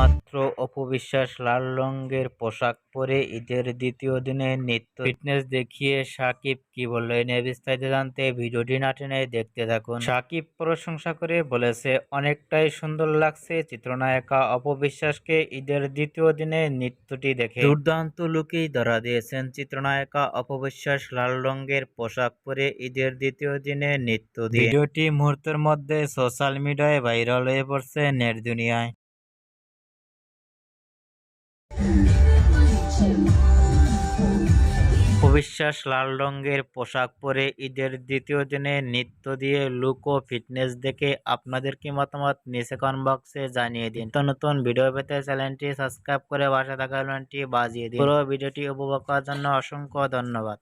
মাত্র অপবিশ্বাস লাল রঙের পোশাক পরে ঈদের দ্বিতীয় দিনে নৃত্য ফিটনেস দেখিয়ে সাকিব কি বলল, এ নিয়ে বিস্তারিত জানতে ভিডিওটি না টেনে দেখতে থাকুন। সাকিব প্রশংসা করে বলেছে, অনেকটাই সুন্দর লাগছে চিত্রনায়িকা অপবিশ্বাসকে ঈদের দ্বিতীয় দিনে নৃত্যটি দেখে। দুর্দান্ত লুকেই ধরা দিয়েছেন চিত্রনায়িকা অপবিশ্বাস লাল রঙের পোশাক পরে ঈদের দ্বিতীয় দিনে নৃত্য দিয়ে। ভিডিওটি মুহূর্তের মধ্যে সোশ্যাল মিডিয়ায় ভাইরাল হয়ে পড়ছে নেট দুনিয়ায়। অপবিশ্বাস লাল রঙের পোশাক পরে ঈদের দ্বিতীয় দিনে নৃত্য দিয়ে লুক ও ফিটনেস দেখে আপনাদের কি মতামত নিচে কমেন্ট বক্সে জানিয়ে দিন। তো নতুন ভিডিও পেতে চ্যানেলটি সাবস্ক্রাইব করে পাশে থাকা বেলটি বাজিয়ে দিন। পুরো ভিডিওটি উপভোগ করার জন্য অসংখ্য ধন্যবাদ।